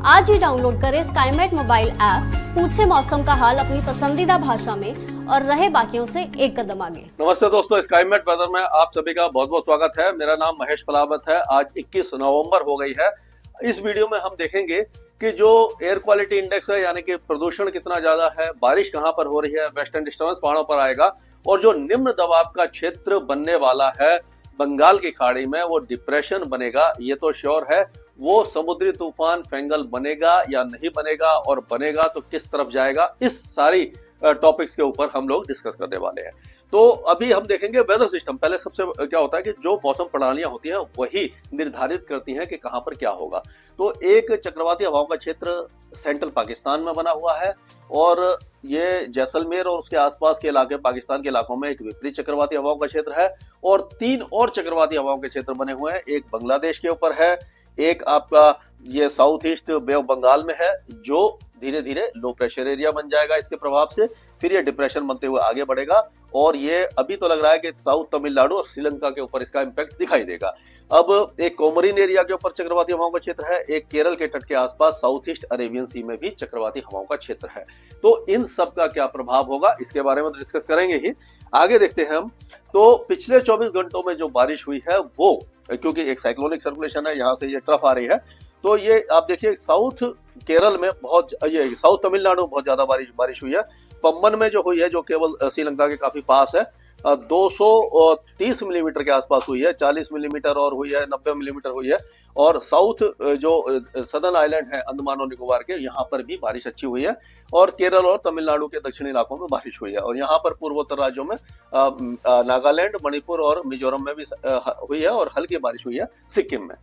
आज ही डाउनलोड करें Skymet mobile app, पूछे मौसम का हाल अपनी पसंदीदा भाषा में और रहे बाकियों से एक कदम आगे। नमस्ते दोस्तों, स्काईमेट वेदर में आप सभी का बहुत बहुत स्वागत है। मेरा नाम महेश पलावत है। आज 21 नवंबर हो गई है। इस वीडियो में हम देखेंगे कि जो एयर क्वालिटी इंडेक्स है, यानी कि प्रदूषण कितना ज्यादा है, बारिश कहां पर हो रही है, वेस्टर्न डिस्टर्बेंस पहाड़ों पर आएगा, और जो निम्न दबाव का क्षेत्र बनने वाला है बंगाल की खाड़ी में, वो डिप्रेशन बनेगा, ये तो श्योर है। वो समुद्री तूफान फेंगल बनेगा या नहीं बनेगा, और बनेगा तो किस तरफ जाएगा, इस सारी टॉपिक्स के ऊपर हम लोग डिस्कस करने वाले हैं। तो अभी हम देखेंगे वेदर सिस्टम। पहले सबसे क्या होता है कि जो मौसम प्रणालियां होती हैं वही निर्धारित करती हैं कि कहां पर क्या होगा। तो एक चक्रवाती हवाओं का क्षेत्र सेंट्रल पाकिस्तान में बना हुआ है, और ये जैसलमेर और उसके आसपास के इलाके, पाकिस्तान के इलाकों में एक विपरीत चक्रवाती हवाओं का क्षेत्र है, और 3 और चक्रवाती हवाओं के क्षेत्र बने हुए हैं। एक बांग्लादेश के ऊपर है, एक आपका ये south east bay of Bengal में है, जो धीरे धीरे लो प्रेशर एरिया बन जाएगा इसके प्रभाव से, फिर ये डिप्रेशन बनते हुए आगे बढ़ेगा, और ये अभी तो लग रहा है कि साउथ तमिलनाडु और श्रीलंका के ऊपर इसका इम्पैक्ट दिखाई देगा। अब एक कोमरिन एरिया के ऊपर चक्रवाती हवाओं का क्षेत्र है, एक केरल के तट के आसपास साउथ ईस्ट अरेबियन सी में भी चक्रवाती हवाओं का क्षेत्र है। तो इन सब का क्या प्रभाव होगा, इसके बारे में तो डिस्कस करेंगे ही। आगे देखते हैं हम। तो पिछले 24 घंटों में जो बारिश हुई है वो, क्योंकि एक साइक्लोनिक सर्कुलेशन है, यहाँ से ये ट्रफ आ रही है, तो ये आप देखिए साउथ केरल में बहुत, ये साउथ तमिलनाडु में बहुत ज्यादा बारिश हुई है। पम्बन में जो हुई है, जो केवल श्रीलंका के काफी पास है, 230 मिलीमीटर के आसपास हुई है, 40 मिलीमीटर और हुई है, 90 मिलीमीटर हुई है। और साउथ जो सदर्न आइलैंड है अंडमान और निकोबार के, यहाँ पर भी बारिश अच्छी हुई है, और केरल और तमिलनाडु के दक्षिणी इलाकों में बारिश हुई है, और यहाँ पर पूर्वोत्तर राज्यों में नागालैंड, मणिपुर और मिजोरम में भी हुई है, और हल्की बारिश हुई है सिक्किम में।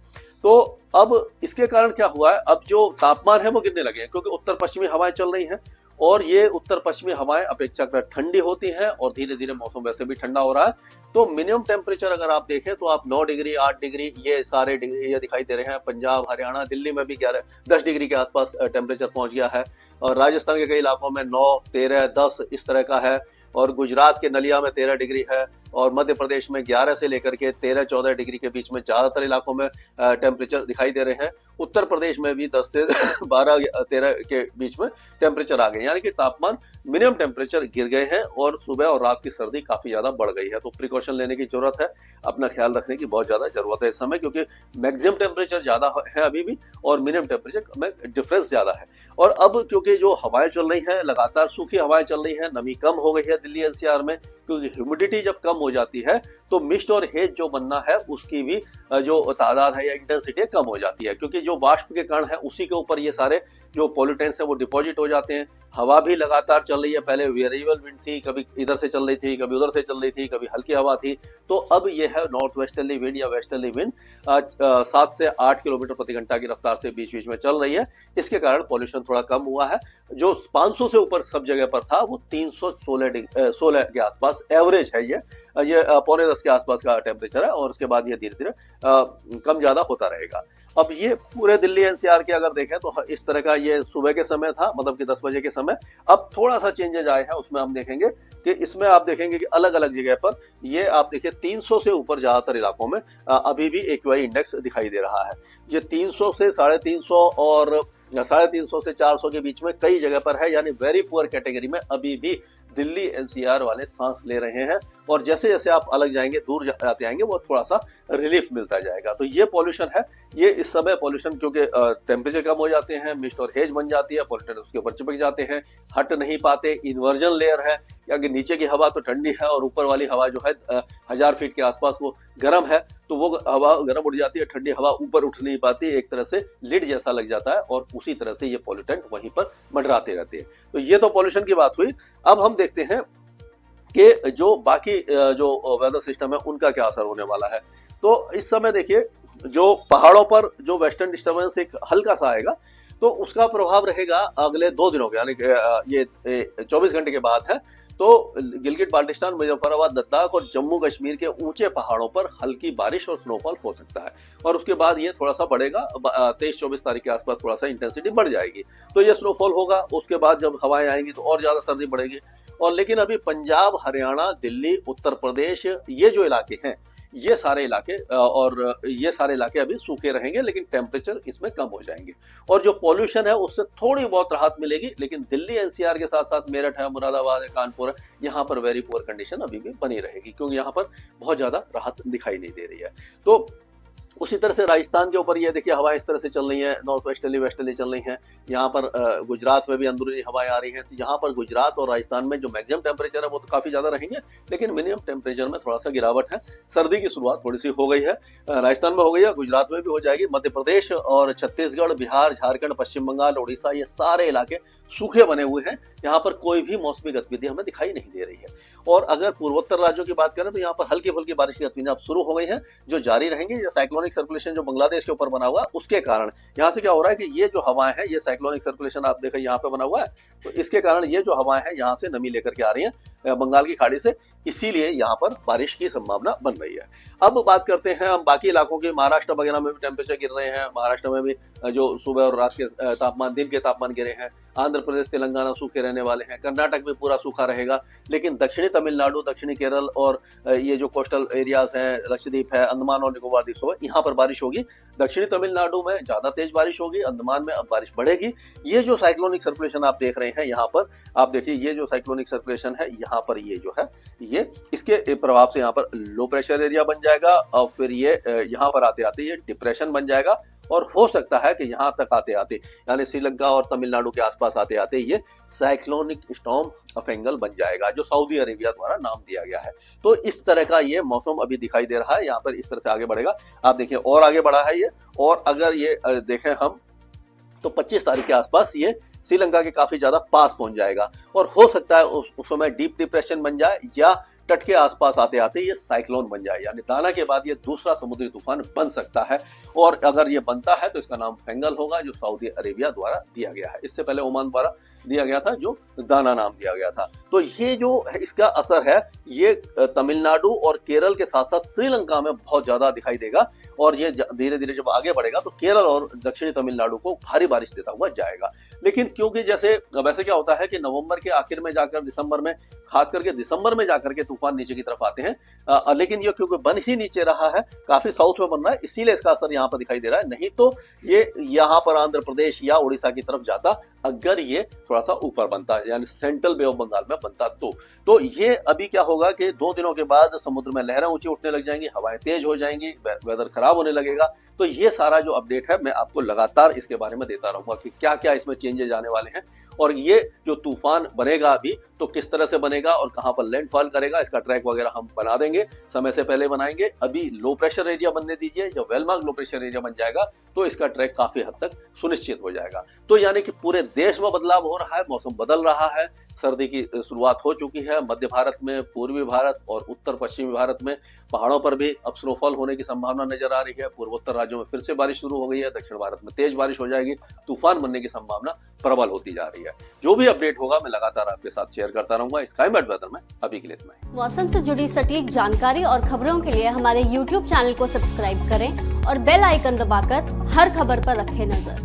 तो अब इसके कारण क्या हुआ है, अब जो तापमान है वो गिरने लगे हैं, क्योंकि उत्तर पश्चिमी हवाएं चल रही हैं, और ये उत्तर पश्चिमी हवाएं अपेक्षाकृत ठंडी होती हैं, और धीरे धीरे मौसम वैसे भी ठंडा हो रहा है। तो मिनिमम टेम्परेचर अगर आप देखें तो आप 9 डिग्री, 8 डिग्री, ये सारे डिग्री ये दिखाई दे रहे हैं। पंजाब, हरियाणा, दिल्ली में भी 10 डिग्री के आसपास टेम्परेचर पहुंच गया है, और राजस्थान के कई इलाकों में 9, 13, 10 इस तरह का है, और गुजरात के नलिया में 13 डिग्री है, और मध्य प्रदेश में 11 से लेकर के 13-14 डिग्री के बीच में ज्यादातर इलाकों में टेम्परेचर दिखाई दे रहे हैं। उत्तर प्रदेश में भी 10 से 12-13 के बीच में टेम्परेचर आ गए, यानी कि तापमान, मिनिमम टेम्परेचर गिर गए हैं, और सुबह और रात की सर्दी काफी ज्यादा बढ़ गई है। तो प्रिकॉशन लेने की जरूरत है, अपना ख्याल रखने की बहुत ज्यादा जरूरत है इस समय, क्योंकि मैक्सिमम टेम्परेचर ज्यादा है अभी भी, और मिनिमम टेम्परेचर में डिफरेंस ज्यादा है। और अब क्योंकि जो हवाएं चल रही हैं, लगातार सूखी हवाएं चल रही हैं, नमी कम हो गई है दिल्ली एनसीआर में, क्योंकि ह्यूमिडिटी जब कम हो जाती है तो मिस्ट और हेज जो बनना है उसकी भी जो तादाद है या इंटेंसिटी कम हो जाती है, क्योंकि जो वाष्प के कण है उसी के ऊपर ये सारे जो पॉल्यूटेंट्स है वो डिपॉजिट हो जाते हैं। हवा भी लगातार चल रही है, पहले वेरिएबल विंड थी, कभी इधर से चल रही थी, कभी उधर से चल रही थी, कभी हल्की हवा थी, तो अब ये है नॉर्थ वेस्टर्ली विंड या वेस्टर्ली विंड, 7 से 8 किलोमीटर प्रति घंटा की रफ्तार से बीच बीच में चल रही है। इसके कारण पॉल्यूशन थोड़ा कम हुआ है। जो 500 से ऊपर सब जगह पर था वो 316 के आसपास एवरेज है। ये 9:45 के आसपास का टेम्परेचर है, और उसके बाद ये धीरे धीरे कम ज्यादा होता रहेगा। अब ये पूरे दिल्ली एनसीआर के अगर देखें तो इस तरह का ये सुबह के समय था, मतलब कि 10 बजे के समय। अब थोड़ा सा चेंजेज आए हैं, उसमें हम देखेंगे कि इसमें आप देखेंगे कि अलग अलग जगह पर ये आप देखिए 300 से ऊपर ज्यादातर इलाकों में अभी भी एक्यूआई इंडेक्स दिखाई दे रहा है। ये 300 से 350 और 350 से 400 के बीच में कई जगह पर है, यानी वेरी पुअर कैटेगरी में अभी भी दिल्ली एनसीआर वाले सांस ले रहे हैं, और जैसे जैसे आप अलग जाएंगे, दूर जाते आएंगे, वो थोड़ा सा रिलीफ मिलता जाएगा। तो ये पॉल्यूशन है, ये इस समय पॉल्यूशन, क्योंकि टेम्परेचर कम हो जाते हैं, मिस्ट और हेज बन जाती है, पॉल्यूटेंट उसके ऊपर चिपक जाते हैं, हट नहीं पाते, इन्वर्जन लेयर है, क्योंकि नीचे की हवा तो ठंडी है और ऊपर वाली हवा जो है 1000 फीट के आसपास वो गर्म है, तो वो हवा गर्म उड़ जाती है, ठंडी हवा ऊपर उठ नहीं पाती, एक तरह से लिड जैसा लग जाता है, और उसी तरह से ये पॉल्यूटेंट वहीं पर मंडराते रहते हैं। तो ये तो पॉल्यूशन की बात हुई। अब हम देखते हैं कि जो बाकी जो वेदर सिस्टम है उनका क्या असर होने वाला है। तो इस समय देखिए, जो पहाड़ों पर जो वेस्टर्न डिस्टर्बेंस एक हल्का सा आएगा, तो उसका प्रभाव रहेगा अगले 2 दिनों के, यानी ये 24 घंटे के बाद है। तो गिलगिट बाल्टिस्तान, मुजफ्फराबाद, लद्दाख और जम्मू कश्मीर के ऊंचे पहाड़ों पर हल्की बारिश और स्नोफॉल हो सकता है, और उसके बाद ये थोड़ा सा बढ़ेगा, 23-24 तारीख के आसपास थोड़ा सा इंटेंसिटी बढ़ जाएगी, तो ये स्नोफॉल होगा। उसके बाद जब हवाएं आएंगी तो और ज्यादा सर्दी बढ़ेगी। और लेकिन अभी पंजाब, हरियाणा, दिल्ली, उत्तर प्रदेश, ये जो इलाके हैं ये सारे इलाके और ये सारे इलाके अभी सूखे रहेंगे, लेकिन टेम्परेचर इसमें कम हो जाएंगे और जो पॉल्यूशन है उससे थोड़ी बहुत राहत मिलेगी। लेकिन दिल्ली एनसीआर के साथ साथ मेरठ है, मुरादाबाद है, कानपुर है, यहाँ पर वेरी पुअर कंडीशन अभी भी बनी रहेगी, क्योंकि यहाँ पर बहुत ज्यादा राहत दिखाई नहीं दे रही है। तो उसी तरह से राजस्थान के ऊपर ये देखिए हवाएं इस तरह से चल रही हैं, नॉर्थ वेस्टर्ली वेस्टर्ली चल रही हैं। यहाँ पर गुजरात में भी अंदरूनी हवाएं आ रही हैं। तो यहाँ पर गुजरात और राजस्थान में जो मैक्सिमम टेम्परेचर है वो तो काफी ज्यादा रहेंगे, लेकिन मिनिमम टेम्परेचर में थोड़ा सा गिरावट है। सर्दी की शुरुआत थोड़ी सी हो गई है, राजस्थान में हो गई है, गुजरात में भी हो जाएगी। मध्य प्रदेश और छत्तीसगढ़, बिहार, झारखंड, पश्चिम बंगाल, उड़ीसा, ये सारे इलाके सूखे बने हुए हैं। यहाँ पर कोई भी मौसमी गतिविधि हमें दिखाई नहीं दे रही है। और अगर पूर्वोत्तर राज्यों की बात करें तो यहाँ पर हल्की फुल्की बारिश की गतिविधियां अब शुरू हो गई हैं, जो जारी रहेंगी। ये साइक्लोनिक सर्कुलेशन जो बांग्लादेश के ऊपर बना हुआ है उसके कारण यहाँ से क्या हो रहा है कि ये जो हवाएं हैं, ये साइक्लोनिक सर्कुलेशन आप देखो यहाँ पे बना हुआ है, तो इसके कारण ये जो हवाएं हैं यहाँ से नमी लेकर के आ रही हैं बंगाल की खाड़ी से, इसीलिए यहाँ पर बारिश की संभावना बन रही है। अब बात करते हैं हम बाकी इलाकों की। महाराष्ट्र वगैरह में भी टेम्परेचर गिर रहे हैं। महाराष्ट्र में भी जो सुबह और रात के तापमान, दिन के तापमान गिरे हैं। आंध्र प्रदेश, तेलंगाना सूखे रहने वाले हैं। कर्नाटक में पूरा सूखा रहेगा, लेकिन दक्षिणी तमिलनाडु, दक्षिणी केरल और ये जो कोस्टल एरियाज हैं, लक्षद्वीप है, अंडमान और निकोबार द्वीप है, यहाँ पर बारिश होगी। दक्षिणी तमिलनाडु में ज्यादा तेज बारिश होगी, अंडमान में अब बारिश बढ़ेगी। ये जो साइक्लोनिक सर्कुलेशन आप देख रहे हैं यहाँ पर, आप देखिए ये जो साइक्लोनिक सर्कुलेशन है यहाँ पर, ये जो है ये इसके प्रभाव से यहाँ पर लो प्रेशर एरिया बन जाएगा और फिर ये यहाँ पर आते आते ये डिप्रेशन बन जाएगा और हो सकता है कि यहाँ तक आते आते यानी श्रीलंका और तमिलनाडु के आसपास आते आते ये साइक्लोनिक स्टॉर्म फेंगल बन जाएगा, जो सऊदी अरेबिया द्वारा नाम दिया गया है। तो इस तरह का ये मौसम अभी दिखाई दे रहा है, यहाँ पर इस तरह से आगे बढ़ेगा। आप देखिए और आगे बढ़ा है ये, और अगर ये देखें हम तो 25 तारीख के आसपास ये श्रीलंका के काफी ज्यादा पास पहुंच जाएगा और हो सकता है उस समय डीप डिप्रेशन बन जाए या तट के आसपास आते आते ये साइक्लोन बन जाए, यानी दाना के बाद ये दूसरा समुद्री तूफान बन सकता है। और अगर ये बनता है तो इसका नाम फेंगल होगा, जो सऊदी अरेबिया द्वारा दिया गया है। इससे पहले ओमान द्वारा दिया गया था, जो दाना नाम दिया गया था। तो ये जो इसका असर है ये तमिलनाडु और केरल के साथ साथ श्रीलंका में बहुत ज्यादा दिखाई देगा और ये धीरे धीरे जब आगे बढ़ेगा तो केरल और दक्षिणी तमिलनाडु को भारी बारिश देता हुआ जाएगा। लेकिन क्योंकि जैसे वैसे क्या होता है कि नवंबर के आखिर में जाकर दिसंबर में, खास करके दिसंबर में जाकर के तूफान नीचे की तरफ आते हैं, लेकिन ये क्योंकि बन ही नीचे रहा है, काफी साउथ में बन रहा है, इसीलिए इसका असर यहाँ पर दिखाई दे रहा है। नहीं तो ये यहाँ पर आंध्र प्रदेश या उड़ीसा की तरफ जाता अगर ये थोड़ा सा ऊपर बनता, यानी सेंट्रल बे ऑफ बंगाल में बनता तो ये अभी क्या होगा कि 2 दिनों के बाद समुद्र में लहरें ऊंची उठने लग जाएंगी, हवाएं तेज हो जाएंगी, वेदर खराब होने लगेगा। तो ये सारा जो अपडेट है मैं आपको लगातार इसके बारे में देता रहूंगा कि क्या क्या इसमें चेंजेस आने वाले हैं और ये जो तूफान बनेगा अभी तो किस तरह से बनेगा और कहां पर लैंडफॉल करेगा, इसका ट्रैक वगैरह हम बना देंगे, समय से पहले बनाएंगे। अभी लो प्रेशर एरिया बनने दीजिए, जब वेलमार्क लो प्रेशर एरिया बन जाएगा तो इसका ट्रैक काफी हद तक सुनिश्चित हो जाएगा। तो यानी कि पूरे देश में बदलाव हो रहा है, मौसम बदल रहा है, सर्दी की शुरुआत हो चुकी है। मध्य भारत में, पूर्वी भारत और उत्तर पश्चिमी भारत में पहाड़ों पर भी अब स्नोफॉल होने की संभावना नजर आ रही है। पूर्वोत्तर राज्यों में फिर से बारिश शुरू हो गई है, दक्षिण भारत में तेज बारिश हो जाएगी, तूफान बनने की संभावना प्रबल होती जा रही है। जो भी अपडेट होगा मैं लगातार आपके साथ शेयर करता रहूंगा स्काईमेट वेदर में। अभी के लिए इतना ही। मौसम से जुड़ी सटीक जानकारी और खबरों के लिए हमारे YouTube चैनल को सब्सक्राइब करें और बेल आइकन दबाकर हर खबर पर रखें नजर।